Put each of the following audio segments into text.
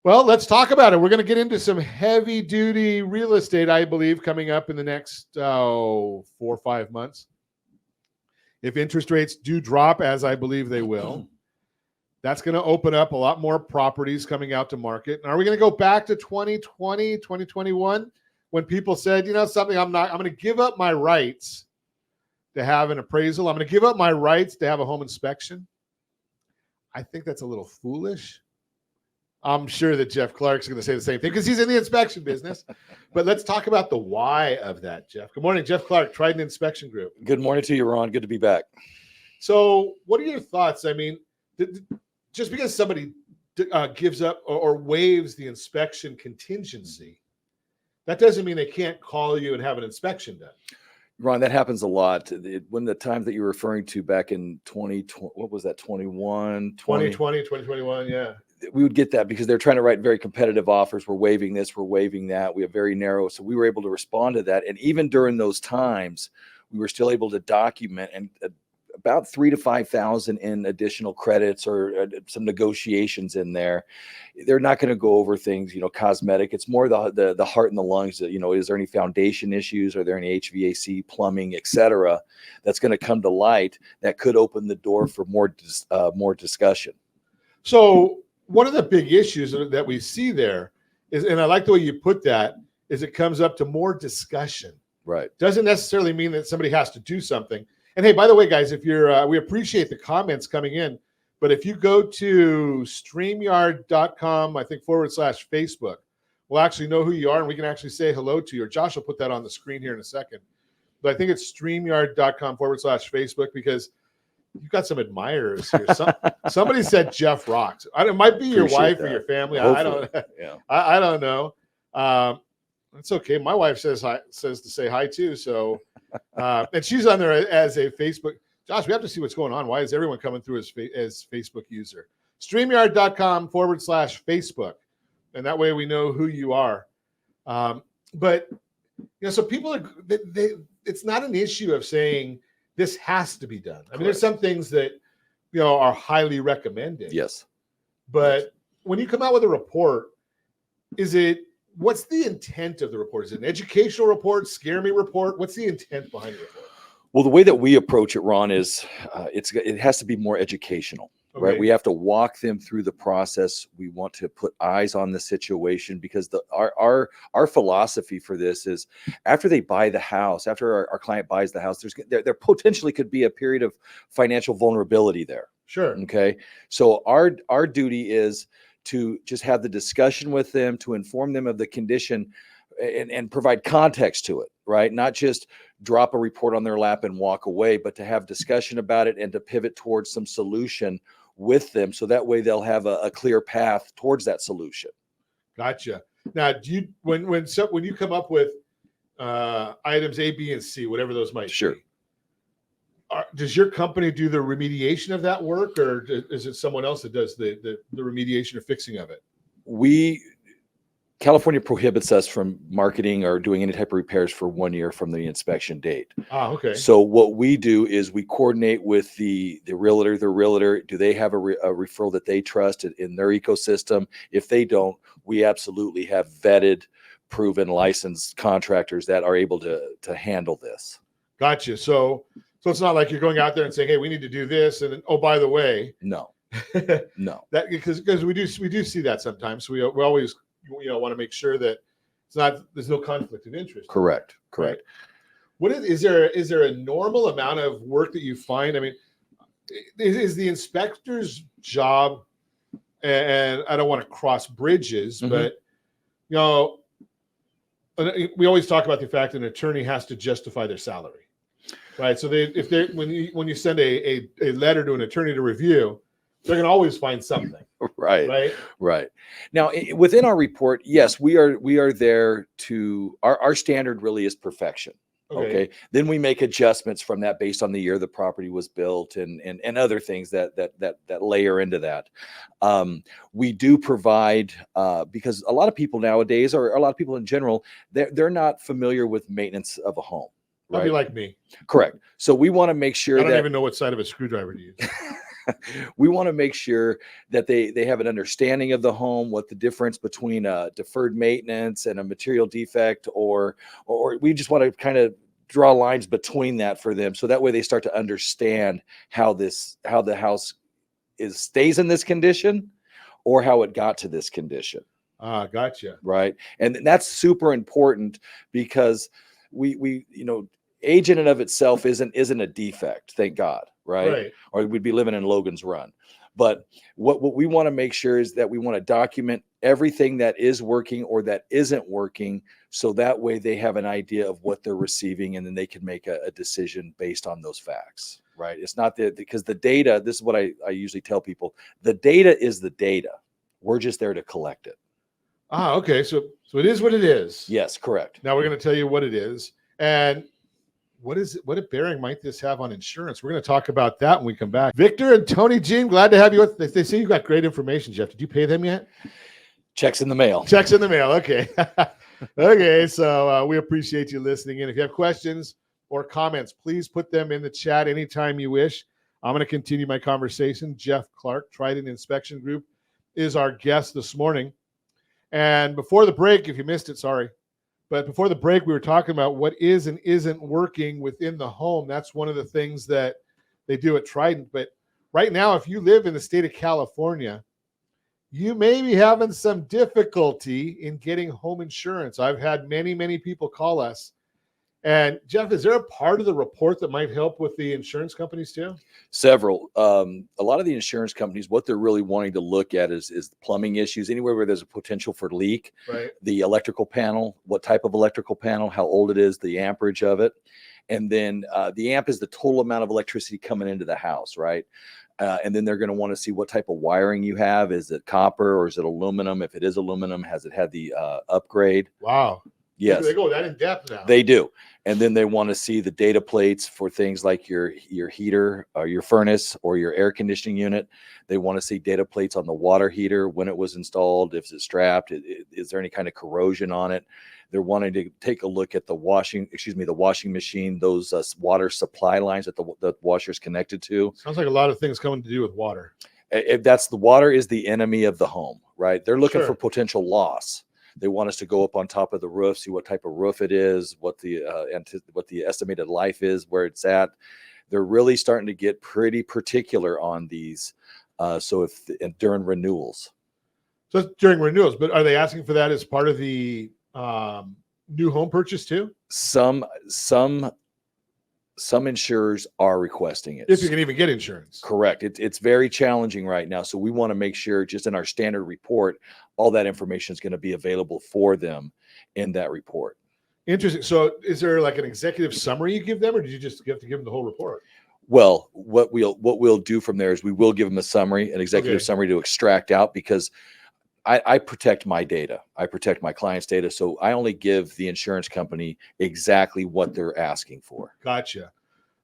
Well, let's talk about it. We're going to get into some heavy duty real estate, I believe, coming up in the next 4 or 5 months. If interest rates do drop, as I believe they will, that's going to open up a lot more properties coming out to market. And are we going to go back to 2020, 2021, when people said, you know something, I'm going to give up my rights to have an appraisal. I'm going to give up my rights to have a home inspection. I think that's a little foolish. I'm sure that Jeff Clark's going to say the same thing because he's in the inspection business. But let's talk about the why of that, Jeff. Good morning, Jeff Clark, Trident Inspection Group. Good morning to you, Ron. Good to be back. So what are your thoughts? I mean, just because somebody gives up or waives the inspection contingency, that doesn't mean they can't call you and have an inspection done. Ron, that happens a lot. When the time that you're referring to back in 2020, what was that, 2020, 2021, yeah. We would get that because they're trying to write very competitive offers. We're waiving this, we're waiving that. We have very narrow. So we were able to respond to that. And even during those times, we were still able to document and about 3,000 to 5,000 in additional credits or some negotiations in there. They're not going to go over things, cosmetic. It's more the heart and the lungs. Is there any foundation issues? Are there any HVAC, plumbing, et cetera, that's going to come to light that could open the door for more discussion? So one of the big issues that we see there is, and I like the way you put that, is it comes up to more discussion. Right. Doesn't necessarily mean that somebody has to do something. And hey, by the way, guys, if you're, we appreciate the comments coming in, but if you go to StreamYard.com, I think /Facebook, we'll actually know who you are and we can actually say hello to you. Or Josh will put that on the screen here in a second. But I think it's StreamYard.com /Facebook because you've got some admirers here. Somebody said Jeff rocks. It might be your wife or your family. I don't know. It's okay. My wife says to say hi too. So, and she's on there as a Facebook. Josh, we have to see what's going on. Why is everyone coming through as Facebook user? StreamYard.com /Facebook, and that way we know who you are. But so people are. It's not an issue of saying this has to be done. I mean, there's some things that are highly recommended. Yes. But when you come out with a report, what's the intent of the report? Is it an educational report, scare me report? What's the intent behind the report? Well, the way that we approach it, Ron, is it has to be more educational, right? We have to walk them through the process. We want to put eyes on the situation because our philosophy for this is after they buy the house, after our client buys the house, there potentially could be a period of financial vulnerability there. Sure. Okay. So our duty is to just have the discussion with them, to inform them of the condition and provide context to it, right? Not just drop a report on their lap and walk away, but to have discussion about it and to pivot towards some solution with them. So that way they'll have a clear path towards that solution. Gotcha. Now, do you, when you come up with items A, B, and C, whatever those might be, does your company do the remediation of that work, or is it someone else that does the remediation or fixing of it? California prohibits us from marketing or doing any type of repairs for 1 year from the inspection date. Okay. So what we do is we coordinate with the realtor. The realtor, do they have a referral that they trust in their ecosystem? If they don't, we absolutely have vetted, proven, licensed contractors that are able to handle this. Gotcha. So it's not like you're going out there and saying, "Hey, we need to do this," and then, oh, by the way, no. That because we do see that sometimes. So we always want to make sure that there's no conflict of interest. Correct. Right? What is there a normal amount of work that you find? I mean, is the inspector's job, and I don't want to cross bridges, but we always talk about the fact that an attorney has to justify their salary. Right. So when you send a letter to an attorney to review, they're going to always find something. Right. Now, within our report, yes, we are there to our standard really is perfection. Okay. Then we make adjustments from that based on the year the property was built and other things that layer into that. We do provide because a lot of people nowadays, or a lot of people in general, they're not familiar with maintenance of a home. Right. That'd be like me. Correct. So we want to make sure I don't even know what side of a screwdriver to use. we want to make sure that they have an understanding of the home, what the difference between a deferred maintenance and a material defect, or we just want to kind of draw lines between that for them, so that way they start to understand how the house stays in this condition, or how it got to this condition. Gotcha. Right. And that's super important, because we age in and of itself isn't a defect, thank God. Right. Or we'd be living in Logan's Run. But what we want to make sure is that we want to document everything that is working or that isn't working, so that way they have an idea of what they're receiving, and then they can make a decision based on those facts. Right. It's not because the data, this is what I usually tell people, the data is the data. We're just there to collect it. Okay. So it is what it is. Yes, correct. Now we're going to tell you what it is. And what a bearing might this have on insurance? We're going to talk about that when we come back. Victor and Tony Jean, glad to have you. They say you got great information, Jeff. Did you pay them yet? Checks in the mail. Checks in the mail. Okay. Okay. So we appreciate you listening in. If you have questions or comments, please put them in the chat anytime you wish. I'm going to continue my conversation. Jeff Clark, Trident Inspection Group, is our guest this morning. And before the break, if you missed it, sorry. But before the break, we were talking about what is and isn't working within the home. That's one of the things that they do at Trident. But right now, if you live in the state of California, you may be having some difficulty in getting home insurance. I've had many, many people call us. And Jeff, is there a part of the report that might help with the insurance companies too? Several. A lot of the insurance companies, what they're really wanting to look at is the plumbing issues, anywhere where there's a potential for leak. Right. The electrical panel, what type of electrical panel, how old it is, the amperage of it. And then the amp is the total amount of electricity coming into the house, right? And then they're going to want to see what type of wiring you have. Is it copper or is it aluminum? If it is aluminum, has it had the upgrade? Wow. Yes. They go that in depth now. They do. And then they want to see the data plates for things like your heater or your furnace or your air conditioning unit. They want to see data plates on the water heater, when it was installed, if it's strapped, is there any kind of corrosion on it? They're wanting to take a look at the washing machine, those water supply lines that the washer's connected to. Sounds like a lot of things coming to do with water. If that's the water is the enemy of the home, right? They're looking Sure. for potential loss. They want us to go up on top of the roof, see what type of roof it is, what the estimated life is, where it's at. They're really starting to get pretty particular on these. So during renewals. So it's during renewals, but are they asking for that as part of the new home purchase too? Some insurers are requesting it. If you can even get insurance. Correct. It's very challenging right now. So we want to make sure, just in our standard report, all that information is going to be available for them in that report. Interesting. So is there like an executive summary you give them, or do you just have to give them the whole report? Well, what we'll do from there is we will give them a summary, an executive summary to extract out, because I protect my data. I protect my client's data. So I only give the insurance company exactly what they're asking for. Gotcha.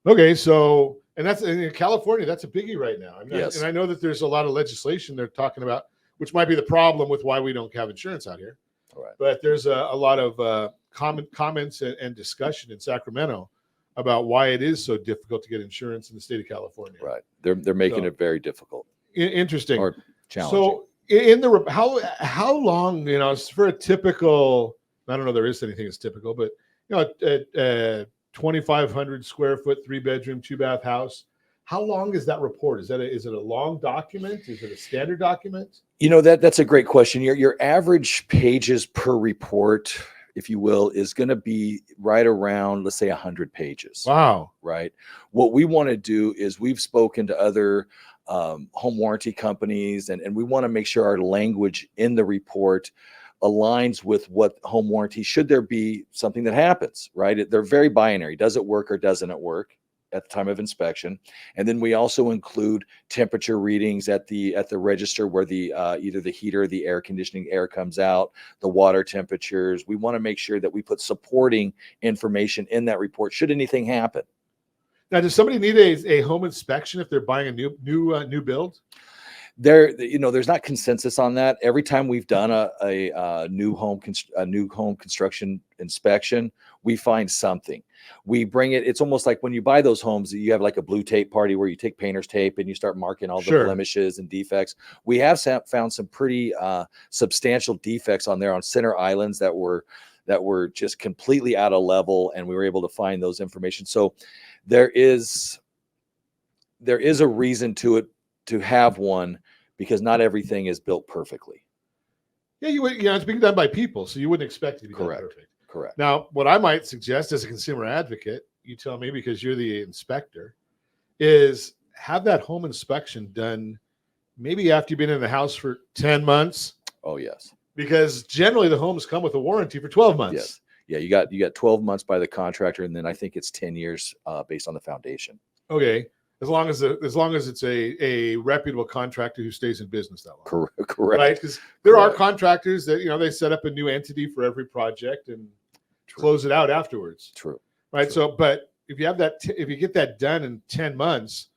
Okay. So, and that's in California, that's a biggie right now. Yes. And I know that there's a lot of legislation they're talking about, which might be the problem with why we don't have insurance out here. All right. But there's a lot of comments and discussion in Sacramento about why it is so difficult to get insurance in the state of California. Right. They're making it very difficult. Interesting. Or challenging. So in the how long, for a typical, I don't know if there is anything that's typical, but a 2,500 square foot, 3-bedroom, 2-bath house, how long is that report? Is it a long document? Is it a standard document? That's a great question. Your average pages per report, if you will, is going to be right around, let's say, 100 pages. Wow. Right. What we want to do is we've spoken to other home warranty companies, and we want to make sure our language in the report aligns with what home warranty, should there be something that happens, right? They're very binary. Does it work or doesn't it work at the time of inspection? And then we also include temperature readings at the register where the either the heater or the air conditioning air comes out, the water temperatures. We want to make sure that we put supporting information in that report should anything happen. Now, does somebody need a home inspection if they're buying a new build? there's not consensus on that. Every time we've done a new home construction inspection, we find something. We bring it. It's almost like when you buy those homes, you have like a blue tape party where you take painter's tape and you start marking all the blemishes and defects. We have found some pretty substantial defects on there on center islands that were just completely out of level, and we were able to find those information. So there is a reason to have one, because not everything is built perfectly. Yeah, it's being done by people, so you wouldn't expect it to be done perfect. Correct. Now, what I might suggest as a consumer advocate, you tell me because you're the inspector, is have that home inspection done maybe after you've been in the house for 10 months. Oh, yes. Because generally the homes come with a warranty for 12 months. Yes. Yeah, you got 12 months by the contractor, and then I think it's 10 years based on the foundation. Okay. As long as it's a reputable contractor who stays in business that long. Correct. Right? Because there are contractors that, they set up a new entity for every project and close it out afterwards. True. Right. True. So, but if you have that, if you get that done in 10 months,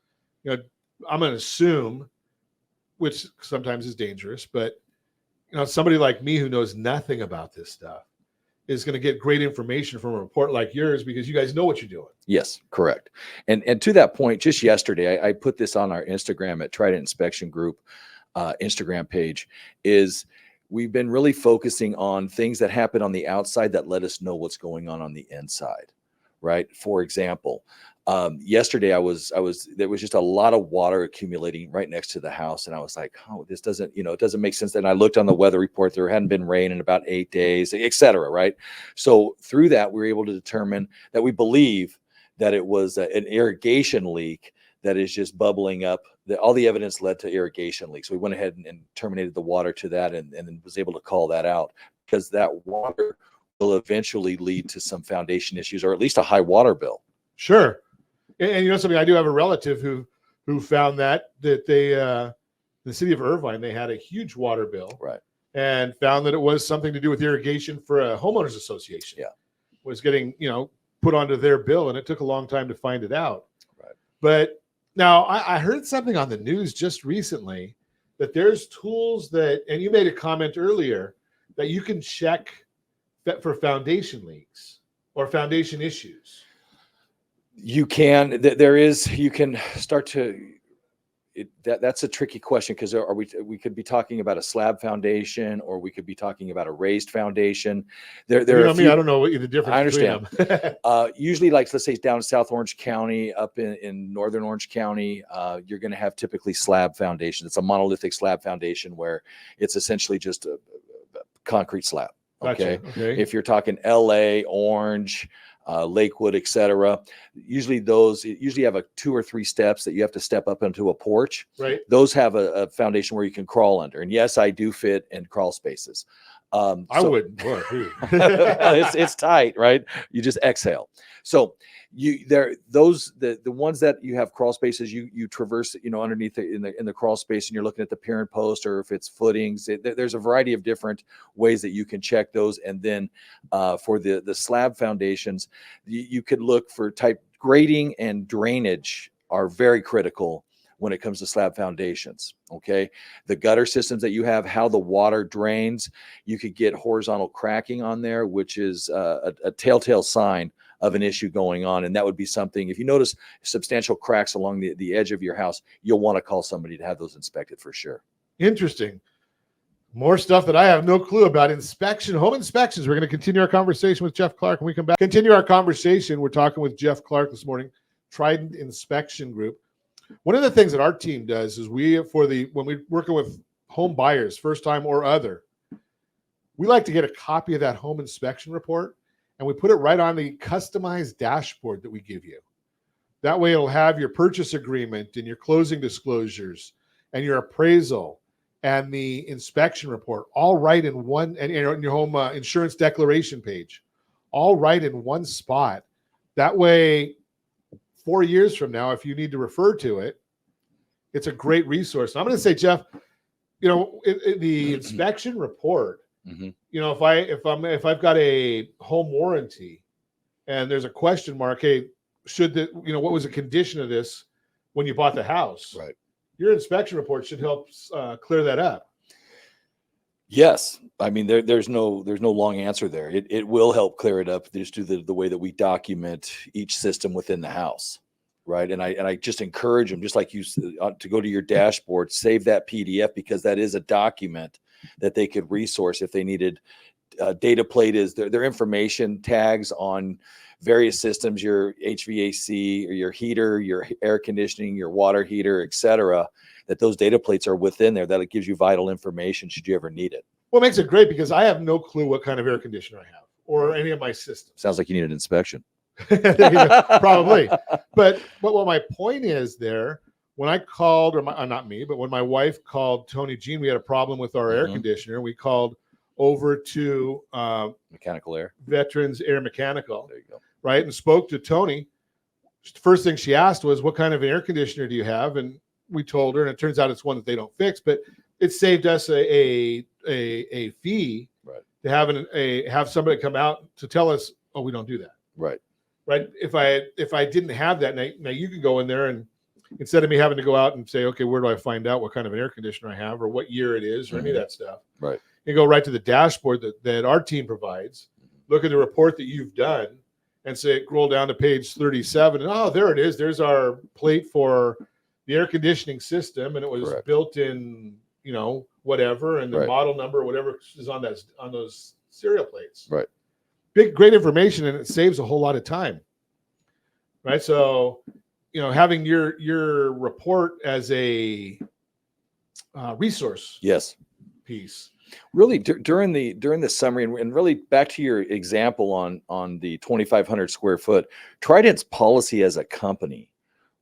I'm going to assume, which sometimes is dangerous, but somebody like me who knows nothing about this stuff is going to get great information from a report like yours, because you guys know what you're doing. Yes, correct. And to that point, just yesterday, I put this on our Instagram at Trident Inspection Group Instagram page, is we've been really focusing on things that happen on the outside that let us know what's going on the inside, right? For example, yesterday there was just a lot of water accumulating right next to the house. And I was like, oh, this doesn't, it doesn't make sense. And I looked on the weather report, there hadn't been rain in about 8 days, et cetera. Right. So through that, we were able to determine that we believe that it was an irrigation leak that is just bubbling up. All the evidence led to irrigation leaks. So we went ahead and terminated the water to that and was able to call that out, because that water will eventually lead to some foundation issues, or at least a high water bill. Sure. And something, I do have a relative who found that they the city of Irvine, they had a huge water bill, right, and found that it was something to do with irrigation for a homeowners association. Yeah, was getting put onto their bill, and it took a long time to find it out. Right. But now I heard something on the news just recently that there's tools that, and you made a comment earlier, that you can check for foundation leaks or foundation issues. You can. You can start to. That's a tricky question, because we could be talking about a slab foundation, or we could be talking about a raised foundation. There are I don't know what the difference. I understand. Usually, like, let's say down in South Orange County, up in Northern Orange County, you're going to have typically slab foundation. It's a monolithic slab foundation where it's essentially just a concrete slab. Okay. Gotcha. Okay. If you're talking LA, Orange, Lakewood, etc., usually have 2 or 3 steps that you have to step up into a porch. Right. Those have a foundation where you can crawl under. And yes, I do fit in crawl spaces. I wouldn't. It's tight, right? You just exhale. So the ones that you have crawl spaces, you traverse, underneath in the crawl space, and you're looking at the pier and post, or if it's footings. There's a variety of different ways that you can check those. And then for the slab foundations, you could look for type grading and drainage are very critical when it comes to slab foundations. Okay. The gutter systems that you have, how the water drains, you could get horizontal cracking on there, which is a telltale sign of an issue going on. And that would be something, if you notice substantial cracks along the edge of your house, you'll want to call somebody to have those inspected for sure. Interesting. More stuff that I have no clue about. Home inspections. We're going to continue our conversation with Jeff Clark when we come back. Continue our conversation. We're talking with Jeff Clark this morning, Trident Inspection Group. One of the things that our team does is when we're working with home buyers, first time or other, we like to get a copy of that home inspection report, and we put it right on the customized dashboard that we give you. That way it'll have your purchase agreement and your closing disclosures and your appraisal and the inspection report all right in one, and your home insurance declaration page, all right in one spot. That way, 4 years from now, if you need to refer to it, it's a great resource. And I'm going to say, Jeff, the inspection report, mm-hmm. If I've got a home warranty and there's a question mark, hey, what was the condition of this when you bought the house? Right. your inspection report should help clear that up. Yes. I mean, there's no long answer there. It will help clear it up just through the way that we document each system within the house. Right. And I just encourage them, just like you, to go to your dashboard, save that PDF, because that is a document that they could resource if they needed. Data plate is their information tags on various systems, your HVAC or your heater, your air conditioning, your water heater, etc. That those data plates are within there. That it gives you vital information should you ever need it. Well, it makes it great because I have no clue what kind of air conditioner I have or any of my systems. Sounds like you need an inspection. Probably. But what my point is there, when I called, or not me, but when my wife called Tony Jean, we had a problem with our air conditioner. We called over to Mechanical Air, Veterans Air Mechanical, there you go, right, and spoke to Tony. The first thing she asked was, what kind of air conditioner do you have? And we told her, and it turns out it's one that they don't fix, but it saved us a fee, right, to have somebody come out to tell us, oh, we don't do that. Right. If I didn't have that, now you can go in there, and instead of me having to go out and say, okay, where do I find out what kind of an air conditioner I have or what year it is or any of that stuff? Right. You go right to the dashboard that our team provides, look at the report that you've done, and say, scroll down to page 37, and oh, there it is. There's our plate for the air conditioning system, and it was built in, whatever, and the model number, whatever is on those serial plates. Right. Great information, and it saves a whole lot of time. Right. So, having your report as a resource piece. Really, during the summary, and really back to your example on the 2,500 square foot, Trident's policy as a company,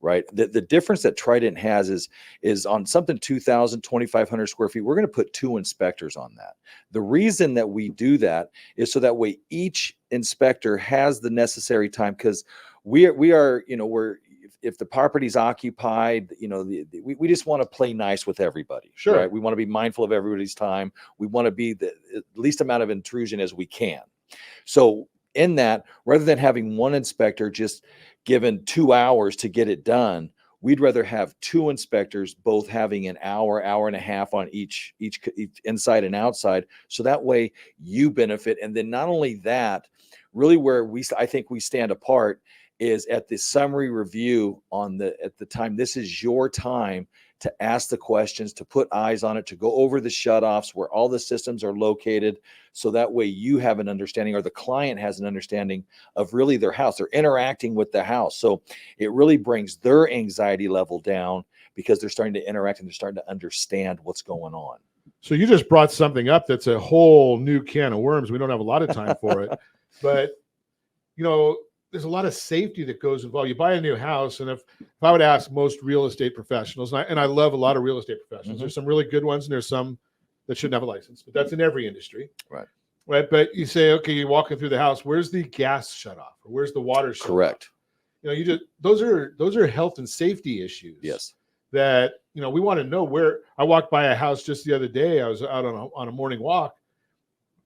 right? The difference that Trident has is on something 2,000, 2,500 square feet, we're going to put 2 inspectors on that. The reason that we do that is so that way each inspector has the necessary time, because we are, if the property's occupied, we just want to play nice with everybody. Sure. Right? We want to be mindful of everybody's time. We want to be the least amount of intrusion as we can. So in that, rather than having one inspector just given 2 hours to get it done, we'd rather have 2 inspectors, both having an hour and a half on each inside and outside. So that way you benefit. And then not only that, really where I think we stand apart is at the summary review at the time. This is your time to ask the questions, to put eyes on it, to go over the shutoffs where all the systems are located. So that way you have an understanding, or the client has an understanding of really their house. They're interacting with the house. So it really brings their anxiety level down, because they're starting to interact and they're starting to understand what's going on. So you just brought something up that's a whole new can of worms. We don't have a lot of time for it, but there's a lot of safety that goes involved. You buy a new house, and if I would ask most real estate professionals, and I love a lot of real estate professionals, there's some really good ones, and there's some that shouldn't have a license, but that's in every industry. Right. But you say, okay, you're walking through the house, where's the gas shut off, or where's the water shut Correct. off? Those are health and safety issues. Yes. That, we want to know where. I walked by a house just the other day. I was out on a morning walk,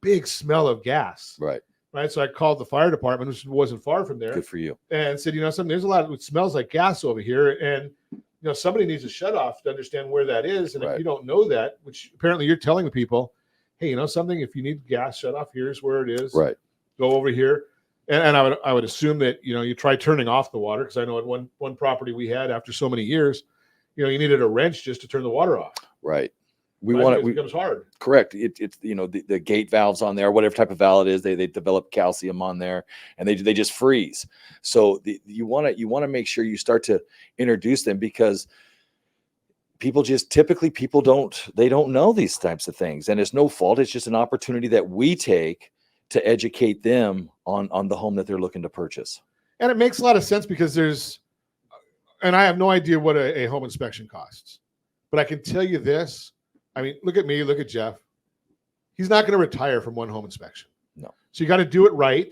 big smell of gas. Right. Right. So I called the fire department, which wasn't far from there. Good for you. And said, there's a lot of, it smells like gas over here. And, somebody needs a shut off to understand where that is. And if you don't know that, which apparently you're telling the people, hey, something, if you need gas shut off, here's where it is. Right. Go over here. And I would assume that, you try turning off the water. Cause I know at one property we had, after so many years, you needed a wrench just to turn the water off. Right. It becomes hard. Correct. It's the gate valves on there, whatever type of valve it is, they develop calcium on there, and they just freeze. So you want to make sure you start to introduce them, because people don't know these types of things, and it's no fault. It's just an opportunity that we take to educate them on the home that they're looking to purchase. And it makes a lot of sense, because and I have no idea what a home inspection costs, but I can tell you this. I mean, look at me, look at Jeff. He's not going to retire from one home inspection. No. So you got to do it right.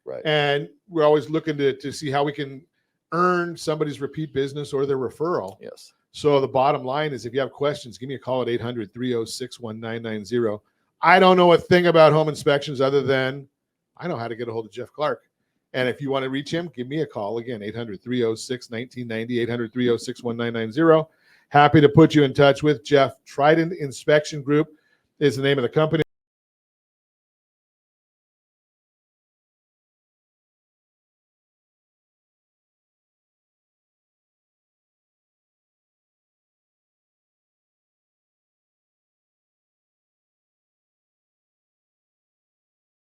Right. And we're always looking to see how we can earn somebody's repeat business or their referral. Yes. So the bottom line is, if you have questions, give me a call at 800-306-1990. I don't know a thing about home inspections other than I know how to get a hold of Jeff Clark. And if you want to reach him, give me a call. Again, 800-306-1990, 800-306-1990. happy to put you in touch with Jeff. Trident Inspection Group is the name of the company.